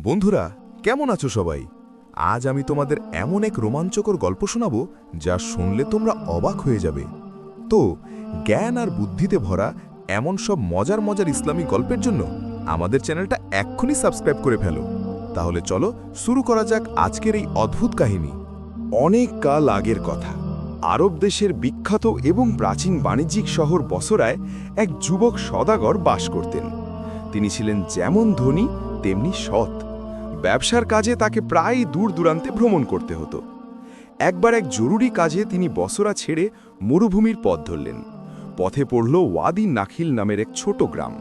বন্ধুরা, কেমন আছো সবাই? আজ আমি তোমাদের এমন এক রোমাঞ্চকর গল্প শোনাবো যা শুনলে তোমরা অবাক হয়ে যাবে। তো জ্ঞান আর বুদ্ধিতে ভরা এমন সব মজার মজার ইসলামিক গল্পের জন্য আমাদের চ্যানেলটা এক্ষুনি সাবস্ক্রাইব করে ফেলো। তাহলে চলো শুরু করা যাক আজকের এই অদ্ভুত কাহিনী। অনেক কাল আগের কথা, আরব দেশের বিখ্যাত এবং প্রাচীন বাণিজ্যিক শহর বসরায় এক যুবক সওদাগর বাস করতেন। তিনি ছিলেন যেমন ধনী তেমনি সৎ। ব্যবসার কাজে তাকে প্রায় দূর দূরান্তে ভ্রমণ করতে হতো। একবার এক জরুরি কাজে তিনি বসরা ছেড়ে মরুভূমির পথ ধরলেন। পথে পড়ল ওয়াদি নাখিল নামের এক ছোট গ্রাম।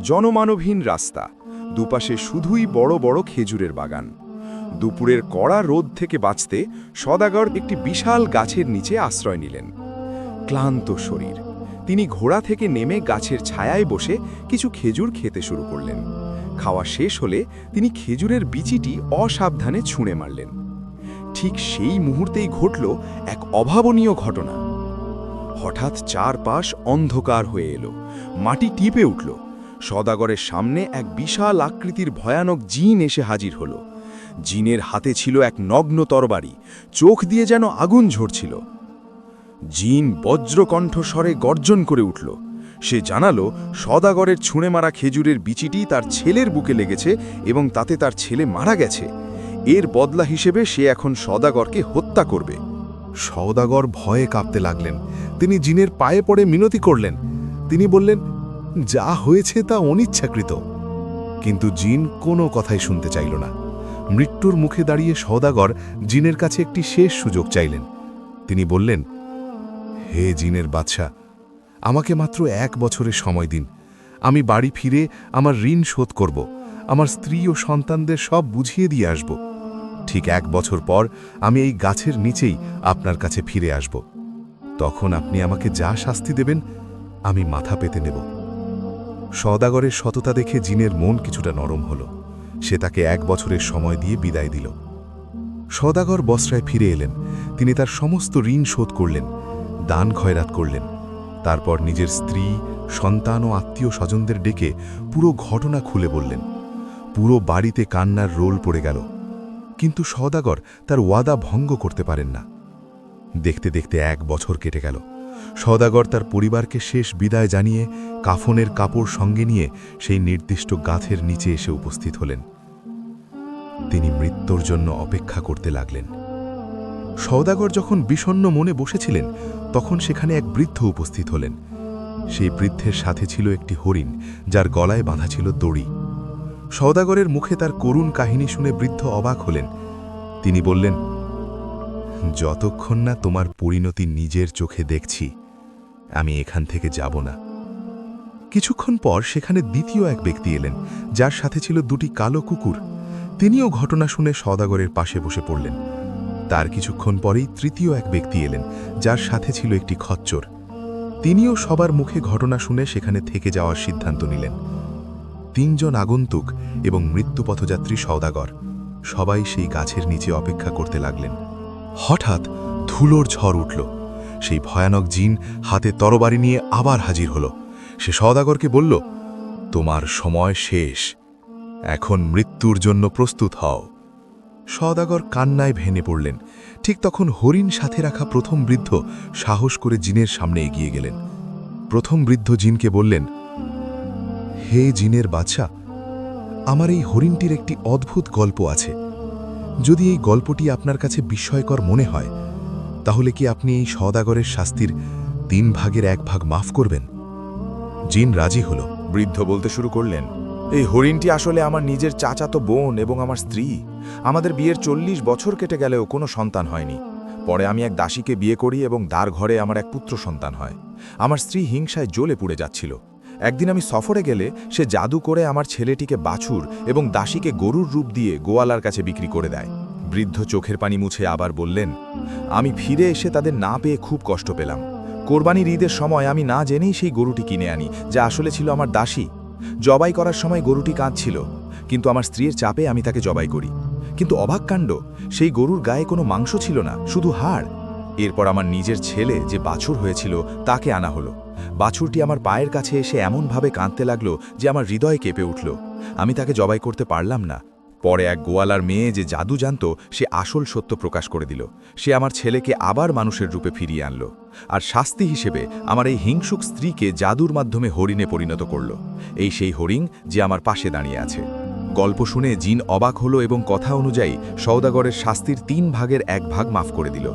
জনমানবহীন রাস্তা, দুপাশে শুধুই বড় বড় খেজুরের বাগান। দুপুরের কড়া রোদ থেকে বাঁচতে সওদাগর একটি বিশাল গাছের নিচে আশ্রয় নিলেন। ক্লান্ত শরীর, তিনি ঘোড়া থেকে নেমে গাছের ছায়ায় বসে কিছু খেজুর খেতে শুরু করলেন। খাওয়া শেষ হলে তিনি খেজুরের বিচিটি অসাবধানে ছুঁড়ে মারলেন। ঠিক সেই মুহূর্তেই ঘটল এক অভাবনীয় ঘটনা। হঠাৎ চারপাশ অন্ধকার হয়ে এলো, মাটি টিপে উঠল। সওদাগরের সামনে এক বিশাল আকৃতির ভয়ানক জিন এসে হাজির হল। জিনের হাতে ছিল এক নগ্ন তরবারি, চোখ দিয়ে যেন আগুন ঝরছিল। জিন বজ্রকণ্ঠস্বরে গর্জন করে উঠল। সে জানালো সওদাগরের ছুঁড়ে মারা খেজুরের বিচিটি তার ছেলের বুকে লেগেছে এবং তাতে তার ছেলে মারা গেছে। এর বদলা হিসেবে সে এখন সওদাগরকে হত্যা করবে। সওদাগর ভয়ে কাঁপতে লাগলেন। তিনি জিনের পায়ে পড়ে মিনতি করলেন। তিনি বললেন, যা হয়েছে তা অনিচ্ছাকৃত। কিন্তু জিন কোনো কথাই শুনতে চাইল না। মৃত্যুর মুখে দাঁড়িয়ে সওদাগর জিনের কাছে একটি শেষ সুযোগ চাইলেন। তিনি বললেন, হে জিনের বাদশাহ, আমাকে মাত্র 1 বছরের সময় দিন। আমি বাড়ি ফিরে আমার ঋণ শোধ করব, আমার স্ত্রী ও সন্তানদের সব বুঝিয়ে দিয়ে আসব। ঠিক 1 বছর পর আমি এই গাছের নিচেই আপনার কাছে ফিরে আসব। তখন আপনি আমাকে যা শাস্তি দেবেন আমি মাথা পেতে নেব। সওদাগরের সততা দেখে জিনের মন কিছুটা নরম হল। সে তাকে 1 বছরের সময় দিয়ে বিদায় দিল। সওদাগর বসরায় ফিরে এলেন। তিনি তার সমস্ত ঋণ শোধ করলেন, দান খয়রাত করলেন। তারপর নিজের স্ত্রী, সন্তান ও আত্মীয় স্বজনদের ডেকে পুরো ঘটনা খুলে বললেন। পুরো বাড়িতে কান্নার রোল পড়ে গেল। কিন্তু সওদাগর তার ওয়াদা ভঙ্গ করতে পারেন না। দেখতে দেখতে 1 বছর কেটে গেল। সওদাগর তার পরিবারকে শেষ বিদায় জানিয়ে কাফনের কাপড় সঙ্গে নিয়ে সেই নির্দিষ্ট গাছের নিচে এসে উপস্থিত হলেন। তিনি মৃত্যুর জন্য অপেক্ষা করতে লাগলেন। সওদাগর যখন বিষণ্ণ মনে বসেছিলেন, তখন সেখানে এক বৃদ্ধ উপস্থিত হলেন। সেই বৃদ্ধের সাথে ছিল একটি হরিণ, যার গলায় বাঁধা ছিল দড়ি। সওদাগরের মুখে তার করুণ কাহিনী শুনে বৃদ্ধ অবাক হলেন। তিনি বললেন, যতক্ষণ না তোমার পরিণতি নিজের চোখে দেখছি, আমি এখান থেকে যাব না। কিছুক্ষণ পর সেখানে দ্বিতীয় এক ব্যক্তি এলেন, যার সাথে ছিল 2টি কালো কুকুর। তিনিও ঘটনা শুনে সওদাগরের পাশে বসে পড়লেন। তার কিছুক্ষণ পরেই তৃতীয় এক ব্যক্তি এলেন, যার সাথে ছিল একটি খচ্চর। তিনিও সবার মুখে ঘটনা শুনে সেখানে থেকে যাওয়ার সিদ্ধান্ত নিলেন। 3 জন আগন্তুক এবং মৃত্যুপথযাত্রী সওদাগর সবাই সেই গাছের নিচে অপেক্ষা করতে লাগলেন। হঠাৎ ধুলোর ঝড় উঠল। সেই ভয়ানক জিন হাতে তরবারি নিয়ে আবার হাজির হল। সে সওদাগরকে বলল, তোমার সময় শেষ, এখন মৃত্যুর জন্য প্রস্তুত হও। সওদাগর কান্নায় ভেঙে পড়লেন। ঠিক তখন হরিণ সাথে রাখা প্রথম বৃদ্ধ সাহস করে জিনের সামনে এগিয়ে গেলেন। প্রথম বৃদ্ধ জিনকে বললেন, হে জিনের বাদশাহ, আমার এই হরিণটির একটি অদ্ভুত গল্প আছে। যদি এই গল্পটি আপনার কাছে বিস্ময়কর মনে হয়, তাহলে কি আপনি এই সওদাগরের শাস্তির 3 ভাগের 1 ভাগ মাফ করবেন? জিন রাজি হল। বৃদ্ধ বলতে শুরু করলেন, এই হরিণটি আসলে আমার নিজের চাচাতো বোন এবং আমার স্ত্রী। আমাদের বিয়ের 40 বছর কেটে গেলেও কোনো সন্তান হয়নি। পরে আমি এক দাসীকে বিয়ে করি এবং তার ঘরে আমার এক পুত্র সন্তান হয়। আমার স্ত্রী হিংসায় জ্বলে পুড়ে যাচ্ছিল। একদিন আমি সফরে গেলে সে জাদু করে আমার ছেলেটিকে বাছুর এবং দাসীকে গরুর রূপ দিয়ে গোয়ালার কাছে বিক্রি করে দেয়। বৃদ্ধ চোখের পানি মুছে আবার বললেন, আমি ফিরে এসে তাদের না পেয়ে খুব কষ্ট পেলাম। কোরবানির ঈদের সময় আমি না জেনেই সেই গরুটি কিনে আনি, যা আসলে ছিল আমার দাসী। জবাই করার সময় গরুটি কাঁদছিল, কিন্তু আমার স্ত্রীর চাপে আমি তাকে জবাই করি। কিন্তু অবাক কাণ্ড, সেই গরুর গায়ে কোনো মাংস ছিল না, শুধু হাড়। এরপর আমার নিজের ছেলে যে বাছুর হয়েছিল তাকে আনা হলো। বাছুরটি আমার পায়ের কাছে এসে এমনভাবে কাঁদতে লাগলো যে আমার হৃদয় কেঁপে উঠল। আমি তাকে জবাই করতে পারলাম না। পরে এক গোয়ালার মেয়ে যে জাদু জানত সে আসল সত্য প্রকাশ করে দিল। সে আমার ছেলেকে আবার মানুষের রূপে ফিরিয়ে আনল, আর শাস্তি হিসেবে আমার এই হিংসুক স্ত্রীকে জাদুর মাধ্যমে হরিণে পরিণত করল। এই সেই হরিণ যে আমার পাশে দাঁড়িয়ে আছে। গল্প শুনে জিন অবাক হলো এবং কথা অনুযায়ী সওদাগরের শাস্তির 3 ভাগের 1 ভাগ মাফ করে দিল।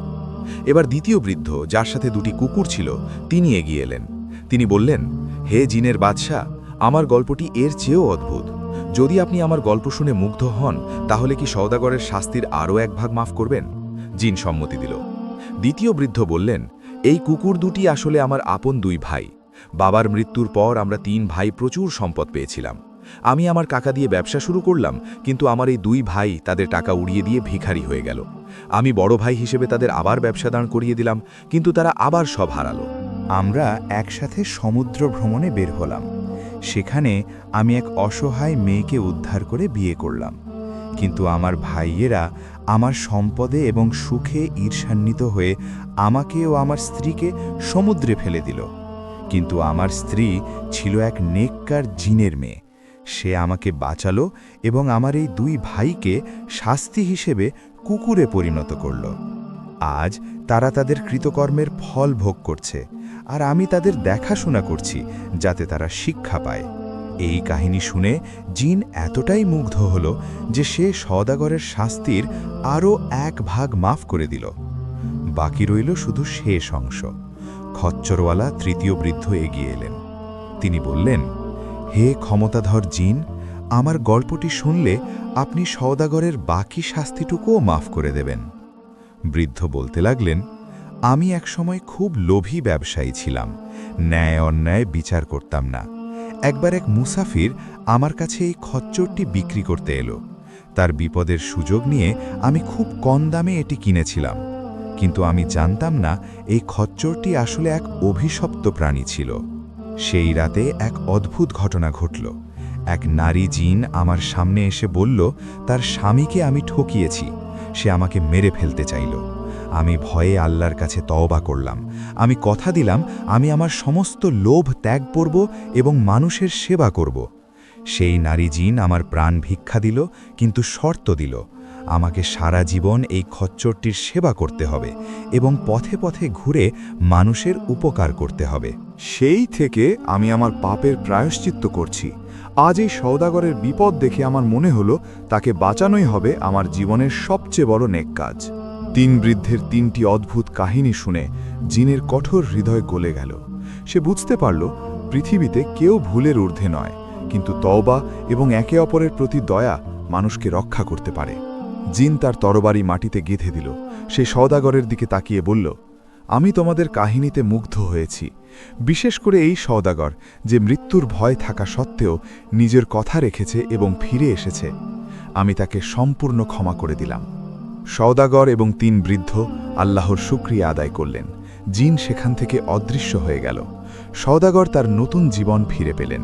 এবার দ্বিতীয় বৃদ্ধ, যার সাথে 2টি কুকুর ছিল, তিনি এগিয়ে এলেন। তিনি বললেন, হে জিনের বাদশাহ, আমার গল্পটি এর চেয়েও অদ্ভুত। যদি আপনি আমার গল্প শুনে মুগ্ধ হন, তাহলে কি সওদাগরের শাস্তির আরও 1 ভাগ মাফ করবেন? জিন সম্মতি দিল। দ্বিতীয় বৃদ্ধ বললেন, এই কুকুর দুটি আসলে আমার আপন 2 ভাই। বাবার মৃত্যুর পর আমরা 3 ভাই প্রচুর সম্পদ পেয়েছিলাম। আমি আমার কাকা দিয়ে ব্যবসা শুরু করলাম, কিন্তু আমার এই 2 ভাই তাদের টাকা উড়িয়ে দিয়ে ভিখারি হয়ে গেল। আমি বড় ভাই হিসেবে তাদের আবার ব্যবসা দাঁড় করিয়ে দিলাম, কিন্তু তারা আবার সব হারালো। আমরা একসাথে সমুদ্র ভ্রমণে বের হলাম। সেখানে আমি এক অসহায় মেয়েকে উদ্ধার করে বিয়ে করলাম, কিন্তু আমার ভাইয়েরা আমার সম্পদে এবং সুখে ঈর্ষান্বিত হয়ে আমাকে ও আমার স্ত্রীকে সমুদ্রে ফেলে দিল। কিন্তু আমার স্ত্রী ছিল এক নেককার জিনের মেয়ে। সে আমাকে বাঁচালো এবং আমার এই 2 ভাইকে শাস্তি হিসেবে কুকুরে পরিণত করল। আজ তারা তাদের কৃতকর্মের ফল ভোগ করছে, আর আমি তাদের দেখাশোনা করছি যাতে তারা শিক্ষা পায়। এই কাহিনী শুনে জিন এতটাই মুগ্ধ হল যে সে সওদাগরের শাস্তির আরও 1 ভাগ মাফ করে দিল। বাকি রইল শুধু শেষ অংশ। খচ্চরওয়ালা তৃতীয় বৃদ্ধ এগিয়ে এলেন। তিনি বললেন, হে ক্ষমতাধর জিন, আমার গল্পটি শুনলে আপনি সওদাগরের বাকি শাস্তিটুকুও মাফ করে দেবেন। বৃদ্ধ বলতে লাগলেন, আমি একসময় খুব লোভী ব্যবসায়ী ছিলাম, ন্যায় অন্যায় বিচার করতাম না। একবার এক মুসাফির আমার কাছে এই খচ্চরটি বিক্রি করতে এলো। তার বিপদের সুযোগ নিয়ে আমি খুব কম দামে এটি কিনেছিলাম, কিন্তু আমি জানতাম না এই খচ্চরটি আসলে এক অভিশপ্ত প্রাণী ছিল। সেই রাতে এক অদ্ভুত ঘটনা ঘটল। এক নারী জিন আমার সামনে এসে বলল, তার স্বামীকে আমি ঠকিয়েছি, সে আমাকে মেরে ফেলতে চাইল। আমি ভয়ে আল্লাহর কাছে তওবা করলাম। আমি কথা দিলাম আমি আমার সমস্ত লোভ ত্যাগ করব এবং মানুষের সেবা করব। সেই নারী জিন আমার প্রাণ ভিক্ষা দিল, কিন্তু শর্ত দিল, আমাকে সারা জীবন এই খচ্চরটির সেবা করতে হবে এবং পথে পথে ঘুরে মানুষের উপকার করতে হবে। সেই থেকে আমি আমার পাপের প্রায়শ্চিত্ত করছি। আজ এই সওদাগরের বিপদ দেখে আমার মনে হলো তাকে বাঁচানোই হবে আমার জীবনের সবচেয়ে বড় নেক কাজ। 3 বৃদ্ধের 3টি অদ্ভুত কাহিনী শুনে জিনের কঠোর হৃদয় গলে গেল। সে বুঝতে পারল পৃথিবীতে কেউ ভুলের ঊর্ধ্বে নয়, কিন্তু তওবা এবং একে অপরের প্রতি দয়া মানুষকে রক্ষা করতে পারে। জিন তার তরবারি মাটিতে গেঁথে দিল। সে সওদাগরের দিকে তাকিয়ে বলল, আমি তোমাদের কাহিনীতে মুগ্ধ হয়েছি, বিশেষ করে এই সওদাগর যে মৃত্যুর ভয় থাকা সত্ত্বেও নিজের কথা রেখেছে এবং ফিরে এসেছে। আমি তাকে সম্পূর্ণ ক্ষমা করে দিলাম। সওদাগর এবং 3 বৃদ্ধ আল্লাহর শুকরিয়া আদায় করলেন। জিন সেখান থেকে অদৃশ্য হয়ে গেল। সওদাগর তার নতুন জীবন ফিরে পেলেন।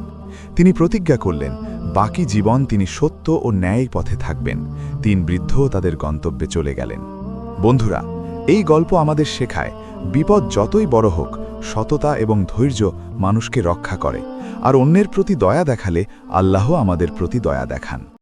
তিনি প্রতিজ্ঞা করলেন বাকি জীবন তিনি সত্য ও ন্যায় পথে থাকবেন। 3 বৃদ্ধ তাদের গন্তব্যে চলে গেলেন। বন্ধুরা, এই গল্প আমাদের শেখায় বিপদ যতই বড় হোক, সততা এবং ধৈর্য মানুষকে রক্ষা করে, আর অন্যের প্রতি দয়া দেখালে আল্লাহ আমাদের প্রতি দয়া দেখান।